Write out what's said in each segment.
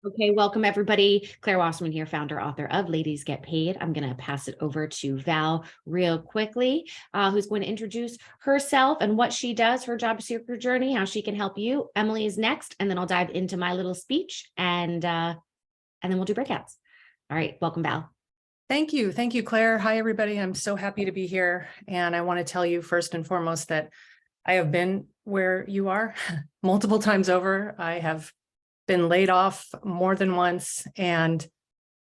Okay, welcome everybody. Claire Wasserman here, founder, author of Ladies Get Paid. I'm going to pass it over to Val real quickly, who's going to introduce herself and what she does, her job seeker journey, how she can help you. Emily is next, and then I'll dive into my little speech, and then we'll do breakouts. All right, welcome, Val. Thank you. Thank you, Claire. Hi, everybody. I'm so happy to be here. And I want to tell you first and foremost that I have been where you are multiple times over. I have been laid off more than once. And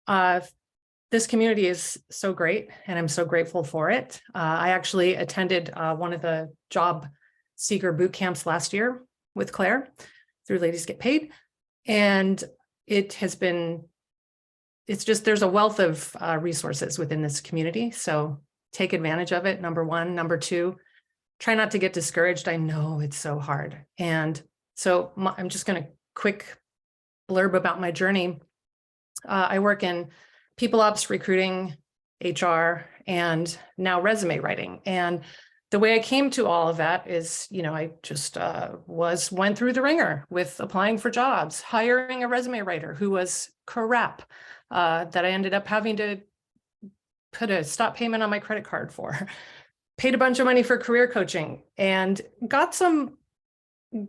this community is so great, and I'm so grateful for it. I actually attended one of the job seeker boot camps last year with Claire through Ladies Get Paid. And it has been, it's just, there's a wealth of resources within this community. So take advantage of it, number one. Number two, try not to get discouraged. I know it's so hard. And so I'm just going to quick blurb about my journey. I work in people ops, recruiting, HR, and now resume writing. And the way I came to all of that is, I just went through the ringer with applying for jobs, hiring a resume writer who was crap, that I ended up having to put a stop payment on my credit card for, paid a bunch of money for career coaching, and got some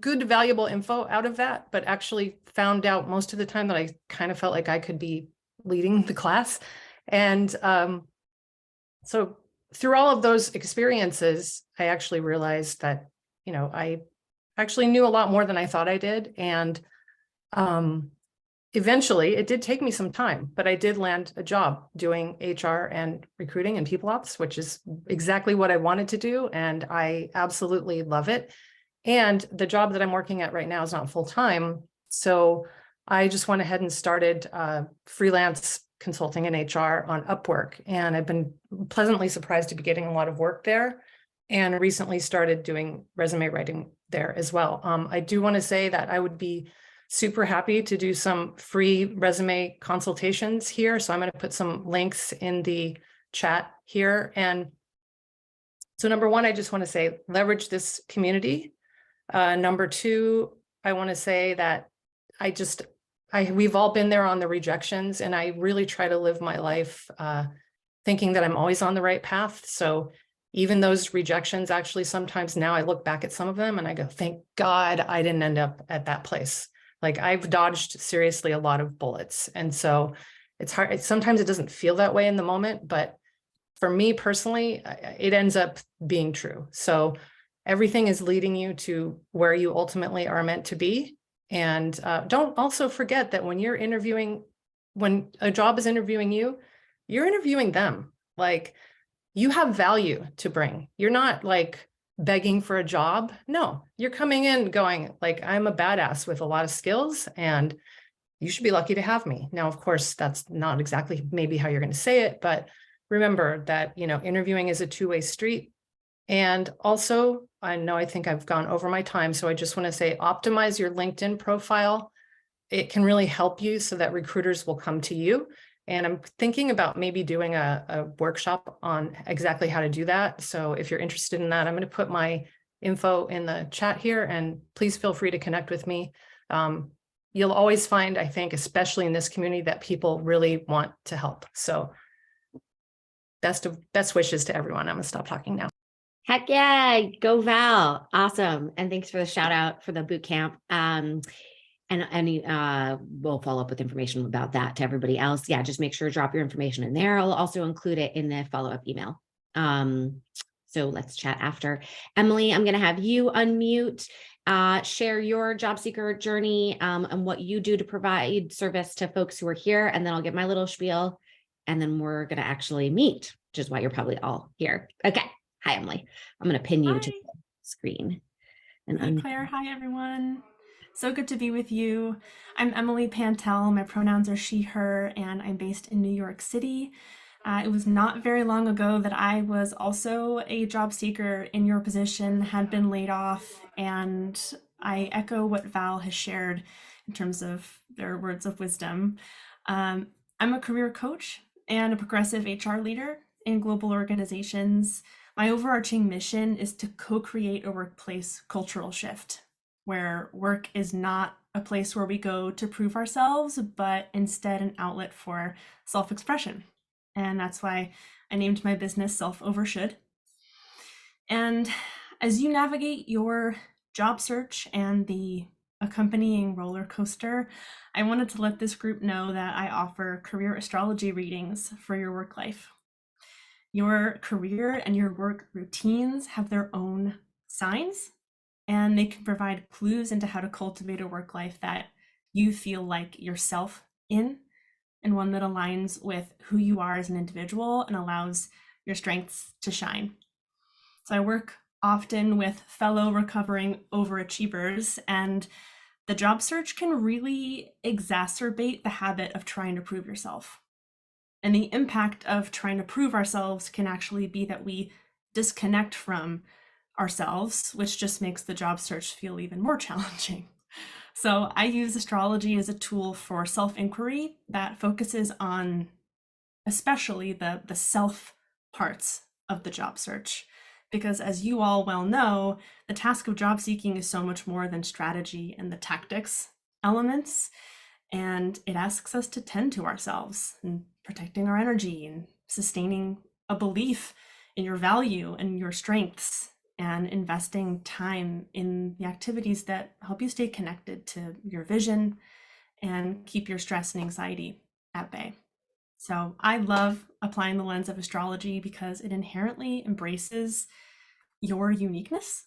good, valuable info out of that, but actually found out most of the time that I kind of felt like I could be leading the class. And so through all of those experiences, I actually realized that, I actually knew a lot more than I thought I did. And eventually, it did take me some time, but I did land a job doing HR and recruiting and people ops, which is exactly what I wanted to do. And I absolutely love it. And the job that I'm working at right now is not full-time. So I just went ahead and started freelance consulting in HR on Upwork. And I've been pleasantly surprised to be getting a lot of work there, and recently started doing resume writing there as well. I do want to say that I would be super happy to do some free resume consultations here. So I'm going to put some links in the chat here. And so number one, I just want to say, leverage this community. Number two, I want to say that we've all been there on the rejections, and I really try to live my life thinking that I'm always on the right path. So even those rejections, actually, sometimes now I look back at some of them and I go, thank God I didn't end up at that place. Like, I've dodged seriously a lot of bullets. And so it's hard. Sometimes it doesn't feel that way in the moment, but for me personally, it ends up being true. So everything is leading you to where you ultimately are meant to be. And don't also forget that when a job is interviewing you, you're interviewing them. Like, you have value to bring. You're not like begging for a job. No, you're coming in going like, I'm a badass with a lot of skills, and you should be lucky to have me. Now, of course, that's not exactly maybe how you're going to say it, but remember that, interviewing is a two-way street. And also, I think I've gone over my time, so I just want to say, optimize your LinkedIn profile. It can really help you so that recruiters will come to you. And I'm thinking about maybe doing a workshop on exactly how to do that. So if you're interested in that, I'm going to put my info in the chat here, and please feel free to connect with me. You'll always find, I think, especially in this community, that people really want to help. So best wishes to everyone. I'm going to stop talking now. Heck yeah, go Val. Awesome. And thanks for the shout out for the boot camp. And we'll follow up with information about that to everybody else. Yeah, just make sure to drop your information in there. I'll also include it in the follow-up email. So let's chat after. Emily, I'm going to have you unmute, share your job seeker journey, and what you do to provide service to folks who are here. And then I'll get my little spiel, and then we're going to actually meet, which is why you're probably all here. Okay. Hi, Emily. I'm going to pin you to the screen. Hey, Claire. Hi, everyone. So good to be with you. I'm Emily Pantel. My pronouns are she, her, and I'm based in New York City. It was not very long ago that I was also a job seeker in your position, had been laid off, and I echo what Val has shared in terms of their words of wisdom. I'm a career coach and a progressive HR leader in global organizations. My overarching mission is to co-create a workplace cultural shift where work is not a place where we go to prove ourselves, but instead an outlet for self-expression. And that's why I named my business Self Over Should. And as you navigate your job search and the accompanying roller coaster, I wanted to let this group know that I offer career astrology readings for your work life. Your career and your work routines have their own signs, and they can provide clues into how to cultivate a work life that you feel like yourself in, and one that aligns with who you are as an individual and allows your strengths to shine. So I work often with fellow recovering overachievers, and the job search can really exacerbate the habit of trying to prove yourself. And the impact of trying to prove ourselves can actually be that we disconnect from ourselves, which just makes the job search feel even more challenging. So I use astrology as a tool for self-inquiry that focuses on especially the self parts of the job search. Because as you all well know, the task of job seeking is so much more than strategy and the tactics elements. And it asks us to tend to ourselves and protecting our energy and sustaining a belief in your value and your strengths, and investing time in the activities that help you stay connected to your vision and keep your stress and anxiety at bay. So I love applying the lens of astrology because it inherently embraces your uniqueness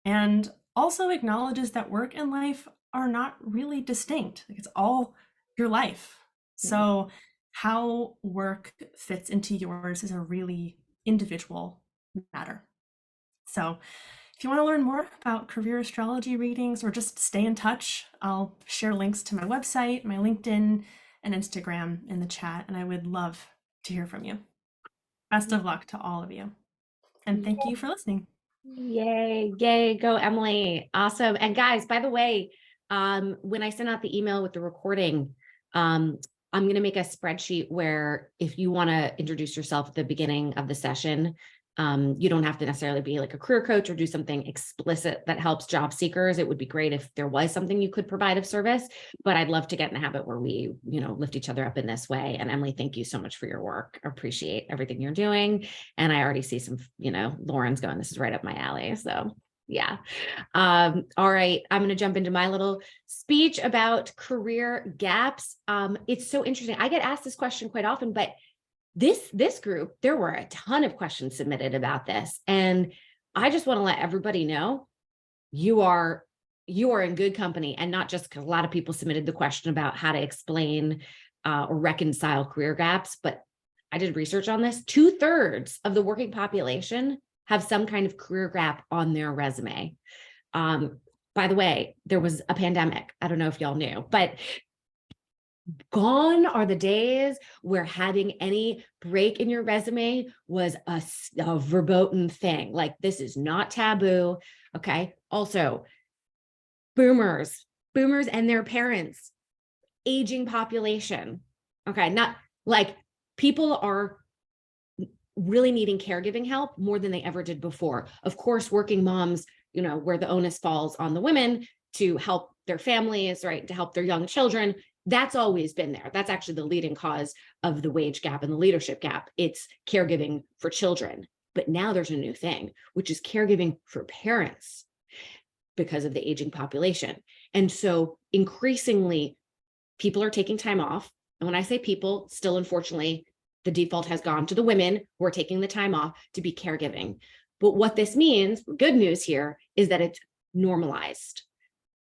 and also acknowledges that work and life are not really distinct. Like, it's all your life. So how work fits into yours is a really individual matter. So if you want to learn more about career astrology readings or just stay in touch, I'll share links to my website, my LinkedIn, and Instagram in the chat, and I would love to hear from you. Best of luck to all of you. And thank you for listening. Yay, yay, go Emily. Awesome. And guys, by the way, when I send out the email with the recording, I'm going to make a spreadsheet where if you want to introduce yourself at the beginning of the session, you don't have to necessarily be like a career coach or do something explicit that helps job seekers. It would be great if there was something you could provide of service, but I'd love to get in the habit where we, lift each other up in this way. And Emily, thank you so much for your work. I appreciate everything you're doing. And I already see some, Lauren's going, this is right up my alley. So yeah. All right. I'm going to jump into my little speech about career gaps. It's so interesting. I get asked this question quite often, but this group, there were a ton of questions submitted about this. And I just want to let everybody know you are in good company, and not just because a lot of people submitted the question about how to explain or reconcile career gaps, but I did research on this. 2/3 of the working population have some kind of career gap on their resume. By the way, there was a pandemic. I don't know if y'all knew, but gone are the days where having any break in your resume was a verboten thing. Like, this is not taboo. Okay. Also, boomers and their parents, aging population. Okay. Not like, people are really needing caregiving help more than they ever did before. Of course, working moms, where the onus falls on the women to help their families, right? To help their young children. That's always been there. That's actually the leading cause of the wage gap and the leadership gap. It's caregiving for children. But now there's a new thing, which is caregiving for parents because of the aging population. And so increasingly, people are taking time off. And when I say people, still, unfortunately, the default has gone to the women who are taking the time off to be caregiving. But what this means, good news here, is that it's normalized.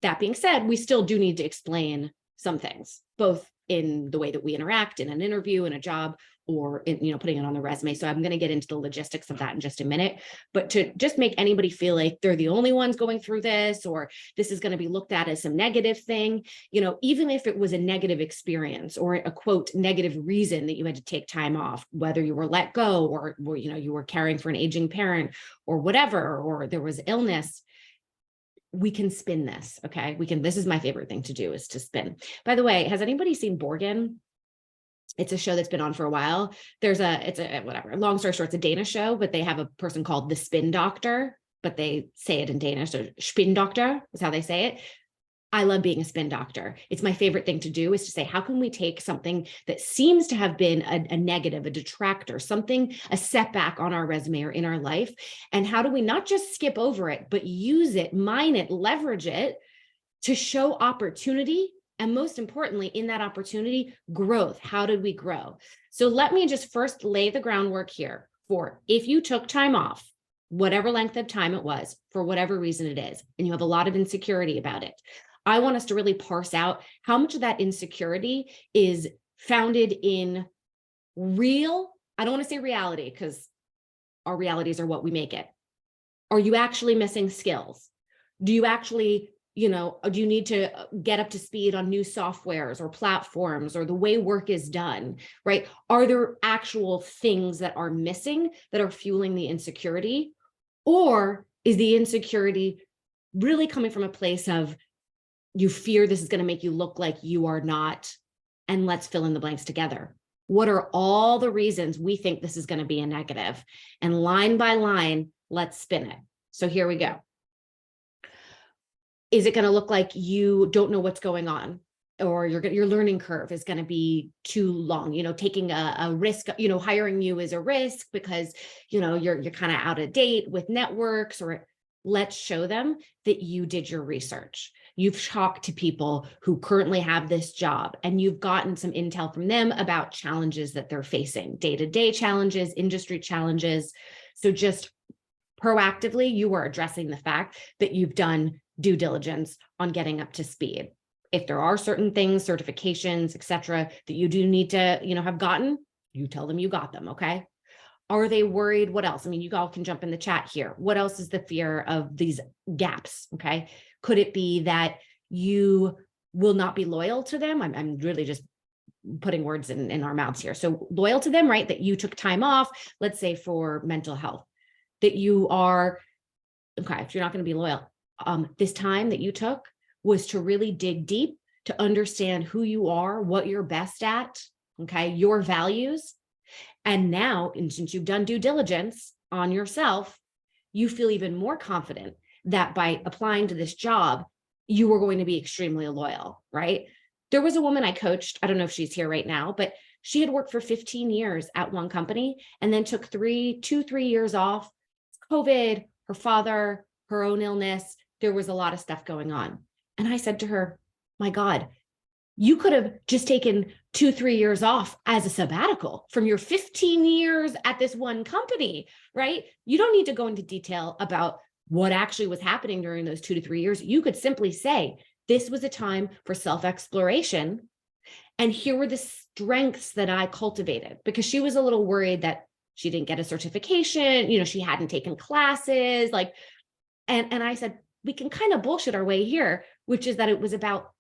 That being said, we still do need to explain some things, both in the way that we interact in an interview, in a job, or in, putting it on the resume. So I'm going to get into the logistics of that in just a minute, but to just make anybody feel like they're the only ones going through this, or this is going to be looked at as some negative thing, even if it was a negative experience or a quote negative reason that you had to take time off, whether you were let go or you were caring for an aging parent or whatever, or there was illness, we can spin this. Okay. This is my favorite thing to do, is to spin. By the way, has anybody seen Borgen? It's a show that's been on for a while. It's a whatever, long story short, it's a Danish show, but they have a person called the Spin Doctor, but they say it in Danish. So Spin Doctor is how they say it. I love being a spin doctor. It's my favorite thing to do, is to say, how can we take something that seems to have been a negative, a detractor, something, a setback on our resume or in our life, and how do we not just skip over it, but use it, mine it, leverage it to show opportunity, and most importantly, in that opportunity, growth. How did we grow? So let me just first lay the groundwork here for, if you took time off, whatever length of time it was, for whatever reason it is, and you have a lot of insecurity about it, I want us to really parse out how much of that insecurity is founded in real, I don't want to say reality, because our realities are what we make it. Are you actually missing skills? Do you actually, do you need to get up to speed on new softwares or platforms or the way work is done, right? Are there actual things that are missing that are fueling the insecurity? Or is the insecurity really coming from a place of, you fear this is going to make you look like you are not, and let's fill in the blanks together. What are all the reasons we think this is going to be a negative? And line by line, let's spin it. So here we go. Is it going to look like you don't know what's going on, or your learning curve is going to be too long? Taking a risk, hiring you is a risk because, you're kind of out of date with networks. Or let's show them that you did your research. You've talked to people who currently have this job, and you've gotten some intel from them about challenges that they're facing, day-to-day challenges, industry challenges. So just proactively, you are addressing the fact that you've done due diligence on getting up to speed. If there are certain things, certifications, et cetera, that you do need to, have gotten, you tell them you got them, okay? Are they worried? What else? I mean, you all can jump in the chat here. What else is the fear of these gaps, okay? Could it be that you will not be loyal to them? I'm really just putting words in our mouths here. So loyal to them, right? That you took time off, let's say for mental health, that you are, okay, if you're not going to be loyal, this time that you took was to really dig deep, to understand who you are, what you're best at, okay, your values. And now, and since you've done due diligence on yourself, you feel even more confident that by applying to this job, you were going to be extremely loyal, right? There was a woman I coached, I don't know if she's here right now, but she had worked for 15 years at one company and then took 3 years off. COVID, her father, her own illness, there was a lot of stuff going on. And I said to her, my God, you could have just taken 2-3 years off as a sabbatical from your 15 years at this one company, right? You don't need to go into detail about what actually was happening during those 2 to 3 years. You could simply say, this was a time for self-exploration. And here were the strengths that I cultivated, because she was a little worried that she didn't get a certification, she hadn't taken classes, and I said, we can kind of bullshit our way here, which is that it was about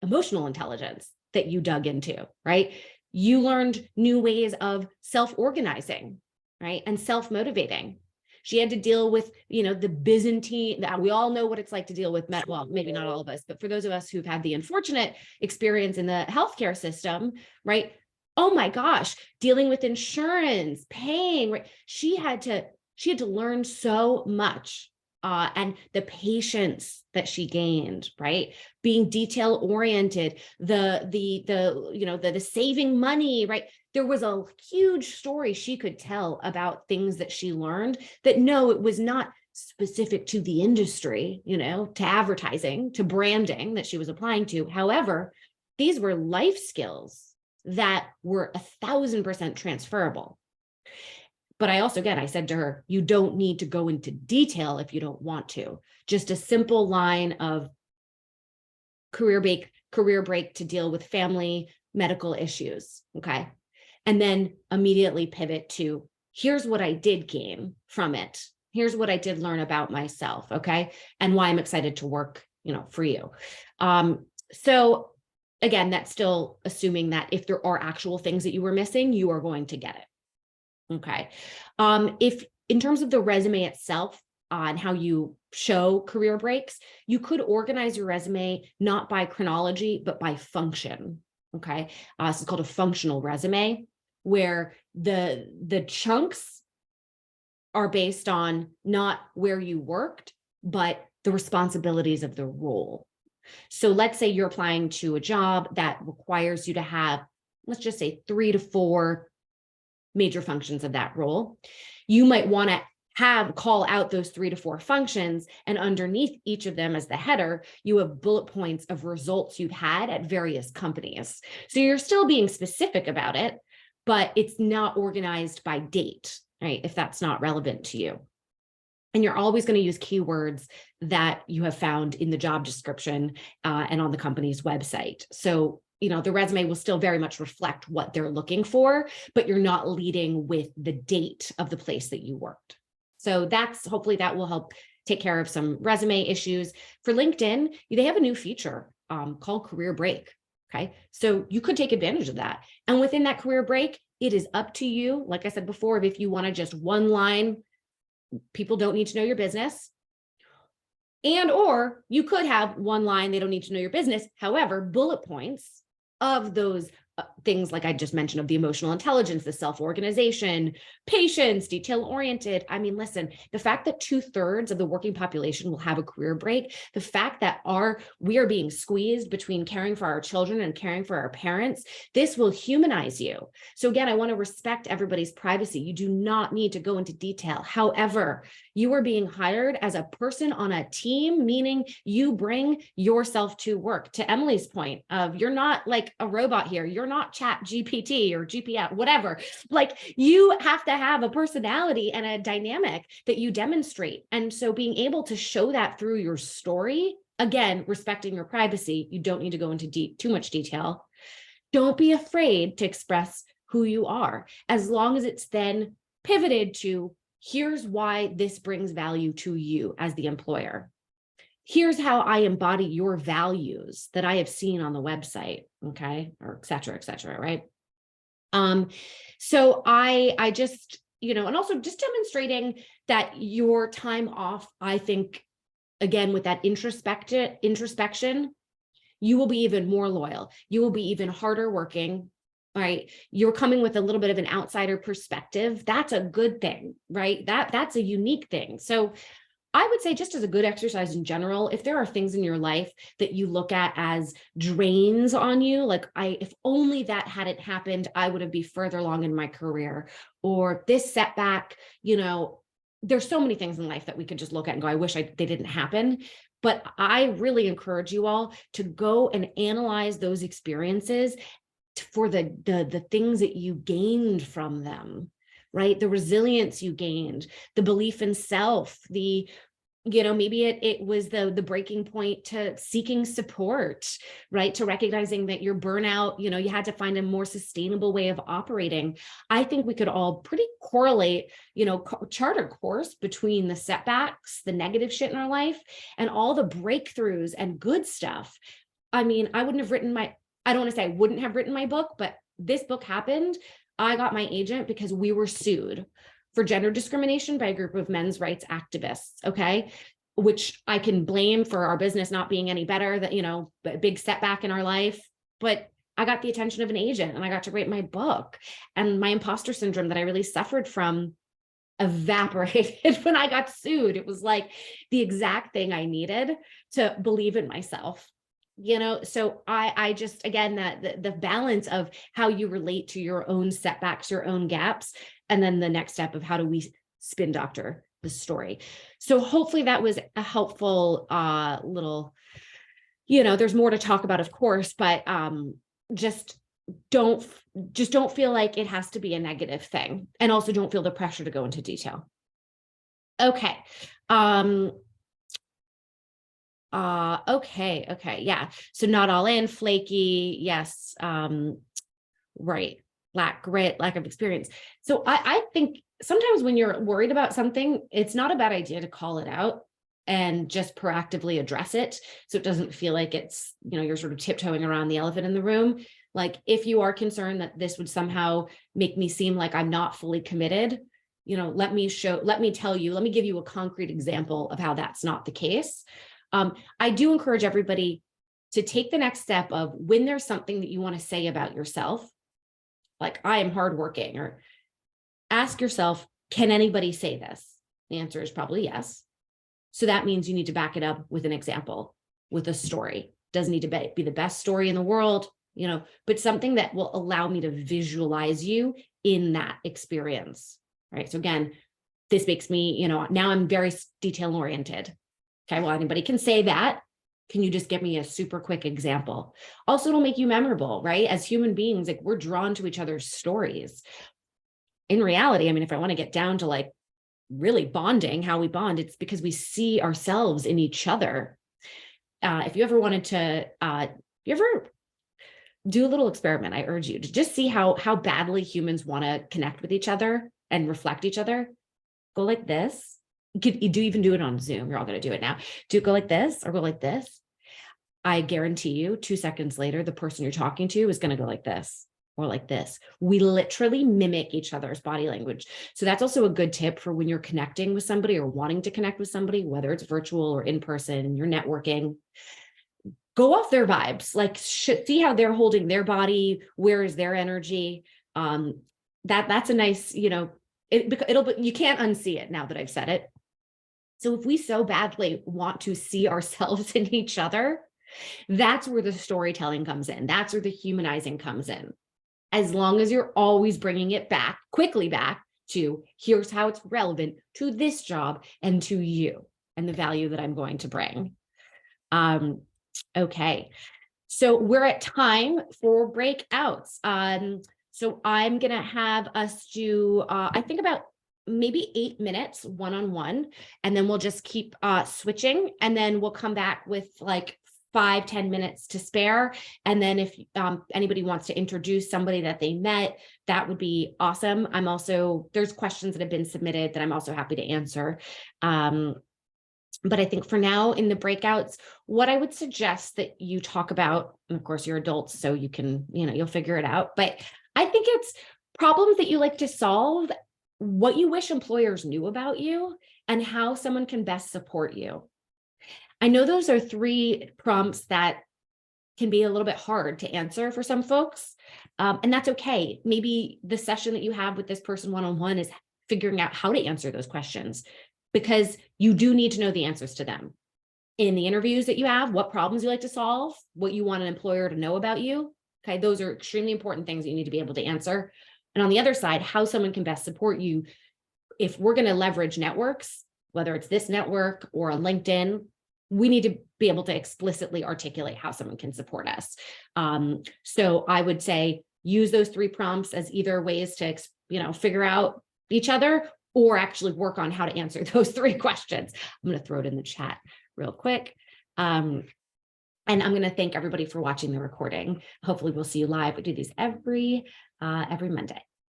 emotional intelligence that you dug into, right? You learned new ways of self-organizing, right? And self-motivating. She had to deal with, the Byzantine, we all know what it's like to deal with, well, maybe not all of us, but for those of us who've had the unfortunate experience in the healthcare system, right? Oh my gosh, dealing with insurance, paying, right? She had to learn so much. And the patience that she gained, right? Being detail oriented, the saving money, right? There was a huge story she could tell about things that she learned that, no, it was not specific to the industry, to advertising, to branding that she was applying to. However, these were life skills that were 1,000% transferable. But I also, again, I said to her, you don't need to go into detail if you don't want to. Just a simple line of career break to deal with family medical issues, okay? And then immediately pivot to, here's what I did gain from it. Here's what I did learn about myself, okay? And why I'm excited to work, for you. So again, that's still assuming that if there are actual things that you were missing, you are going to get it. Okay. If in terms of the resume itself on how you show career breaks, you could organize your resume not by chronology, but by function. Okay. This is called a functional resume, where the chunks are based on not where you worked, but the responsibilities of the role. So let's say you're applying to a job that requires you to have, let's just say 3 to 4 major functions of that role. You might want to call out those 3 to 4 functions, and underneath each of them as the header, you have bullet points of results you've had at various companies. So you're still being specific about it, but it's not organized by date, right? If that's not relevant to you. And you're always going to use keywords that you have found in the job description and on the company's website. So, the resume will still very much reflect what they're looking for, but you're not leading with the date of the place that you worked. So hopefully that will help take care of some resume issues. For LinkedIn, they have a new feature called Career Break. Okay, so you could take advantage of that. And within that career break, it is up to you. Like I said before, if you want to just one line, people don't need to know your business. Or you could have one line, they don't need to know your business. However, bullet points of those things like I just mentioned, of the emotional intelligence, the self-organization, patience, detail-oriented. I mean, listen, the fact that 2/3 of the working population will have a career break, the fact that we are being squeezed between caring for our children and caring for our parents, this will humanize you. So again, I want to respect everybody's privacy. You do not need to go into detail. However, you are being hired as a person on a team, meaning you bring yourself to work. To Emily's point of, you're not like a robot here. You're not Chat GPT or GPS, whatever. Like, you have to have a personality and a dynamic that you demonstrate. And so being able to show that through your story, again, respecting your privacy, you don't need to go into too much detail. Don't be afraid to express who you are, as long as it's then pivoted to, here's why this brings value to you as the employer. Here's how I embody your values that I have seen on the website, okay, or et cetera, right? So I just, and also just demonstrating that your time off, I think, again, with that introspection, you will be even more loyal. You will be even harder working, right? You're coming with a little bit of an outsider perspective. That's a good thing, right? That's a unique thing. So I would say, just as a good exercise in general, if there are things in your life that you look at as drains on you, like, if only that hadn't happened, I would have been further along in my career, or this setback, there's so many things in life that we could just look at and go, I wish they didn't happen. But I really encourage you all to go and analyze those experiences for the things that you gained from them, right? The resilience you gained, the belief in self, maybe it was the breaking point to seeking support, right? To recognizing that your burnout, you had to find a more sustainable way of operating. I think we could all pretty correlate, chart a course between the setbacks, the negative shit in our life, and all the breakthroughs and good stuff. I mean, I don't want to say I wouldn't have written my book, but this book happened. I got my agent because we were sued for gender discrimination by a group of men's rights activists, okay? Which I can blame for our business not being any better, that, a big setback in our life. But I got the attention of an agent and I got to write my book. And my imposter syndrome that I really suffered from evaporated when I got sued. It was like the exact thing I needed to believe in myself. So I just, again, that the balance of how you relate to your own setbacks, your own gaps, and then the next step of how do we spin doctor the story. So hopefully that was a helpful little, there's more to talk about, of course, but just don't feel like it has to be a negative thing, and also don't feel the pressure to go into detail. Okay. Okay. Yeah. So not all in, flaky. Yes. Right. Lack grit, lack of experience. So I think sometimes when you're worried about something, it's not a bad idea to call it out and just proactively address it. So it doesn't feel like it's, you're sort of tiptoeing around the elephant in the room. Like, if you are concerned that this would somehow make me seem like I'm not fully committed, let me give you a concrete example of how that's not the case. I do encourage everybody to take the next step of, when there's something that you want to say about yourself, like, I am hardworking, or ask yourself, can anybody say this? The answer is probably yes. So that means you need to back it up with an example, with a story. Doesn't need to be the best story in the world, but something that will allow me to visualize you in that experience, right? So again, this makes me, now I'm very detail oriented. Okay, well, anybody can say that. Can you just give me a super quick example? Also, it'll make you memorable, right? As human beings, like we're drawn to each other's stories. In reality, I mean, if I want to get down to like really bonding, how we bond, it's because we see ourselves in each other. If you ever wanted to, you ever do a little experiment, I urge you to just see how badly humans want to connect with each other and reflect each other. Go like this. You do even do it on Zoom. You're all going to do it now. Do go like this or go like this. I guarantee you 2 seconds later, the person you're talking to is going to go like this or like this. We literally mimic each other's body language. So that's also a good tip for when you're connecting with somebody or wanting to connect with somebody, whether it's virtual or in person, you're networking. Go off their vibes, like see how they're holding their body. Where is their energy? That's a nice, you can't unsee it now that I've said it. So if we so badly want to see ourselves in each other, that's where the storytelling comes in. That's where the humanizing comes in. As long as you're always bringing it quickly back to here's how it's relevant to this job and to you and the value that I'm going to bring. Okay, so we're at time for breakouts. So I'm going to have us do, I think about maybe 8 minutes one-on-one, and then we'll just keep switching, and then we'll come back with like 5-10 minutes to spare. And then if anybody wants to introduce somebody that they met, that would be awesome. There's questions that have been submitted that I'm also happy to answer. But I think for now in the breakouts, what I would suggest that you talk about, and of course you're adults, so you can, you'll figure it out. But I think it's problems that you like to solve, what you wish employers knew about you, and how someone can best support you. I know those are 3 prompts that can be a little bit hard to answer for some folks. And that's okay. Maybe the session that you have with this person one-on-one is figuring out how to answer those questions, because you do need to know the answers to them. In the interviews that you have, what problems you like to solve, what you want an employer to know about you. Okay, those are extremely important things that you need to be able to answer. And on the other side, how someone can best support you. If we're going to leverage networks, whether it's this network or a LinkedIn, we need to be able to explicitly articulate how someone can support us. So I would say use those 3 prompts as either ways to, figure out each other, or actually work on how to answer those 3 questions. I'm going to throw it in the chat real quick. And I'm going to thank everybody for watching the recording. Hopefully we'll see you live. We do these every Monday.